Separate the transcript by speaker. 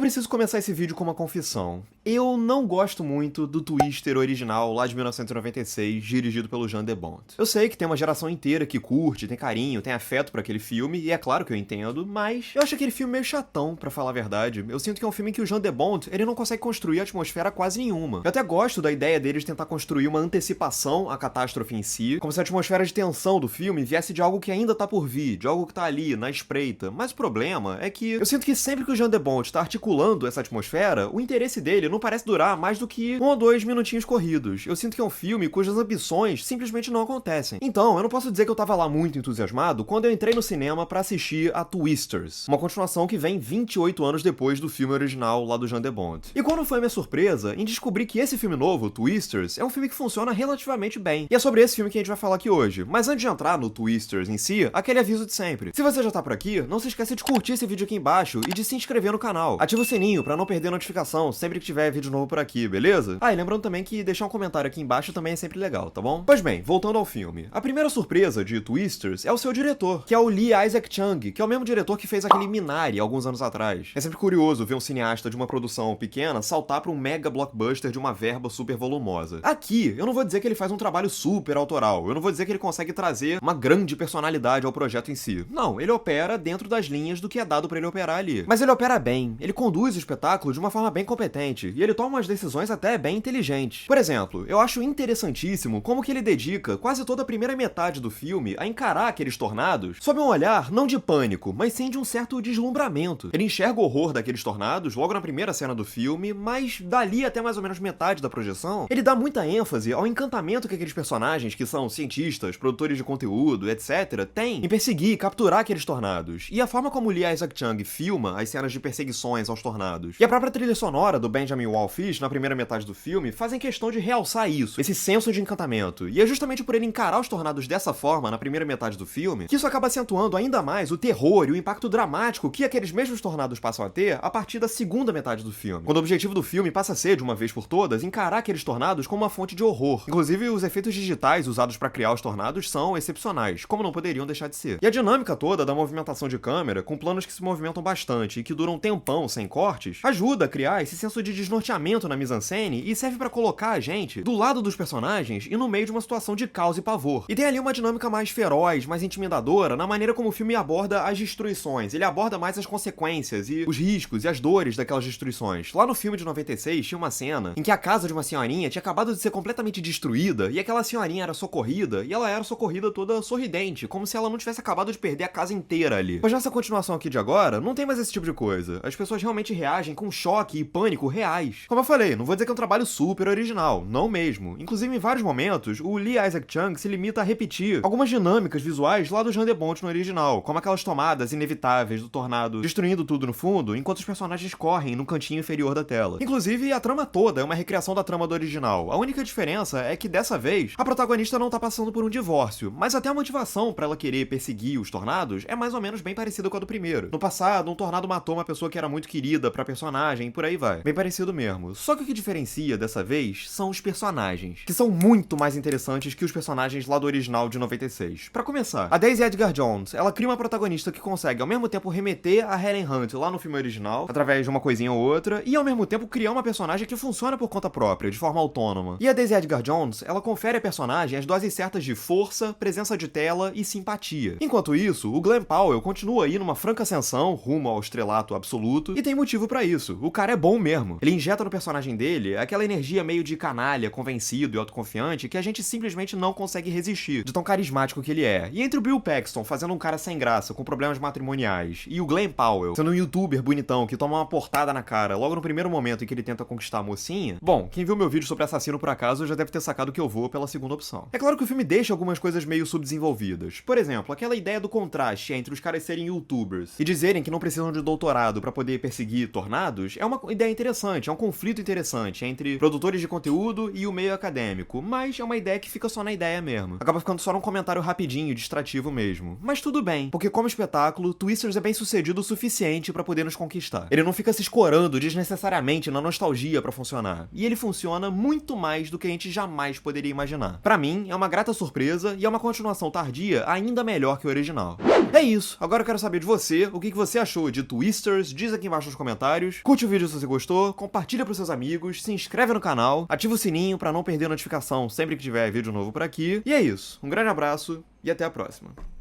Speaker 1: preciso começar esse vídeo com uma confissão. Eu não gosto muito do Twister original lá de 1996, dirigido pelo Jan de Bont. Eu sei que tem uma geração inteira que curte, tem carinho, tem afeto por aquele filme, e é claro que eu entendo, mas eu acho aquele filme meio chatão, pra falar a verdade. Eu sinto que é um filme em que o Jan de Bont, ele não consegue construir atmosfera quase nenhuma. Eu até gosto da ideia dele de tentar construir uma antecipação à catástrofe em si, como se a atmosfera de tensão do filme viesse de algo que ainda tá por vir, de algo que tá ali, na espreita. Mas o problema é que eu sinto que sempre que o Jan de Bont tá articulando essa atmosfera, o interesse dele não parece durar mais do que 1 ou 2 minutinhos corridos. Eu sinto que é um filme cujas ambições simplesmente não acontecem. Então, eu não posso dizer que eu tava lá muito entusiasmado quando eu entrei no cinema pra assistir a Twisters, uma continuação que vem 28 anos depois do filme original lá do Jan de Bont. E quando foi minha surpresa em descobrir que esse filme novo, Twisters, é um filme que funciona relativamente bem. E é sobre esse filme que a gente vai falar aqui hoje. Mas antes de entrar no Twisters em si, aquele aviso de sempre. Se você já tá por aqui, não se esqueça de curtir esse vídeo aqui embaixo e de se inscrever no canal. Ativa o sininho pra não perder notificação sempre que tiver vídeo novo por aqui, beleza? Ah, e lembrando também que deixar um comentário aqui embaixo também é sempre legal, tá bom? Pois bem, voltando ao filme. A primeira surpresa de Twisters é o seu diretor, que é o Lee Isaac Chung, que é o mesmo diretor que fez aquele Minari alguns anos atrás. É sempre curioso ver um cineasta de uma produção pequena saltar pra um mega blockbuster de uma verba super volumosa. Aqui, eu não vou dizer que ele faz um trabalho super autoral, eu não vou dizer que ele consegue trazer uma grande personalidade ao projeto em si. Não, ele opera dentro das linhas do que é dado pra ele operar ali. Mas ele opera bem, ele conduz o espetáculo de uma forma bem competente, e ele toma umas decisões até bem inteligentes. Por exemplo, eu acho interessantíssimo como que ele dedica quase toda a primeira metade do filme a encarar aqueles tornados sob um olhar não de pânico, mas sim de um certo deslumbramento. Ele enxerga o horror daqueles tornados logo na primeira cena do filme, mas dali até mais ou menos metade da projeção, ele dá muita ênfase ao encantamento que aqueles personagens, que são cientistas, produtores de conteúdo, etc., têm em perseguir e capturar aqueles tornados. E a forma como Lee Isaac Chung filma as cenas de perseguições aos tornados e a própria trilha sonora do Benjamin Wallfisch na primeira metade do filme fazem questão de realçar isso, esse senso de encantamento. E é justamente por ele encarar os tornados dessa forma na primeira metade do filme que isso acaba acentuando ainda mais o terror e o impacto dramático que aqueles mesmos tornados passam a ter a partir da segunda metade do filme, quando o objetivo do filme passa a ser, de uma vez por todas, encarar aqueles tornados como uma fonte de horror. Inclusive, os efeitos digitais usados para criar os tornados são excepcionais, como não poderiam deixar de ser. E a dinâmica toda da movimentação de câmera, com planos que se movimentam bastante e que duram um tempão sem cortes, ajuda a criar esse senso de desnorteamento na mise-en-scène e serve pra colocar a gente do lado dos personagens e no meio de uma situação de caos e pavor. E tem ali uma dinâmica mais feroz, mais intimidadora na maneira como o filme aborda as destruições. Ele aborda mais as consequências e os riscos e as dores daquelas destruições. Lá no filme de 96 tinha uma cena em que a casa de uma senhorinha tinha acabado de ser completamente destruída e aquela senhorinha era socorrida e ela era socorrida toda sorridente, como se ela não tivesse acabado de perder a casa inteira ali. Pois nessa continuação aqui de agora, não tem mais esse tipo de coisa. As pessoas realmente reagem com choque e pânico reais. Como eu falei, não vou dizer que é um trabalho super original, não mesmo. Inclusive, em vários momentos, o Lee Isaac Chung se limita a repetir algumas dinâmicas visuais lá do Jan de Bont no original, como aquelas tomadas inevitáveis do tornado destruindo tudo no fundo, enquanto os personagens correm no cantinho inferior da tela. Inclusive, a trama toda é uma recriação da trama do original. A única diferença é que, dessa vez, a protagonista não tá passando por um divórcio, mas até a motivação pra ela querer perseguir os tornados é mais ou menos bem parecida com a do primeiro. No passado, um tornado matou uma pessoa que era muito querida pra personagem e por aí vai. Bem parecido mesmo. Só que o que diferencia dessa vez são os personagens, que são muito mais interessantes que os personagens lá do original de 96. Pra começar, a Daisy Edgar Jones, ela cria uma protagonista que consegue ao mesmo tempo remeter a Helen Hunt lá no filme original, através de uma coisinha ou outra, e ao mesmo tempo criar uma personagem que funciona por conta própria, de forma autônoma. E a Daisy Edgar Jones, ela confere à personagem as doses certas de força, presença de tela e simpatia. Enquanto isso, o Glen Powell continua aí numa franca ascensão rumo ao estrelato absoluto, e tem motivo pra isso. O cara é bom mesmo. Ele injeta no personagem dele aquela energia meio de canalha, convencido e autoconfiante que a gente simplesmente não consegue resistir, de tão carismático que ele é. E entre o Bill Paxton fazendo um cara sem graça, com problemas matrimoniais, e o Glen Powell sendo um youtuber bonitão que toma uma portada na cara logo no primeiro momento em que ele tenta conquistar a mocinha, bom, quem viu meu vídeo sobre Assassino por acaso já deve ter sacado que eu vou pela segunda opção. É claro que o filme deixa algumas coisas meio subdesenvolvidas. Por exemplo, aquela ideia do contraste entre os caras serem youtubers e dizerem que não precisam de doutorado pra poder perseguir tornados é uma ideia interessante, é um conflito interessante entre produtores de conteúdo e o meio acadêmico, mas é uma ideia que fica só na ideia mesmo. Acaba ficando só num comentário rapidinho, distrativo mesmo. Mas tudo bem, porque como espetáculo, Twisters é bem sucedido o suficiente pra poder nos conquistar. Ele não fica se escorando desnecessariamente na nostalgia pra funcionar, e ele funciona muito mais do que a gente jamais poderia imaginar. Pra mim, é uma grata surpresa e é uma continuação tardia ainda melhor que o original. É isso, agora eu quero saber de você, o que você achou de Twisters, diz aqui embaixo nos comentários, curte o vídeo se você gostou, compartilha pros seus amigos, se inscreve no canal, ativa o sininho pra não perder a notificação sempre que tiver vídeo novo por aqui. E é isso, um grande abraço e até a próxima.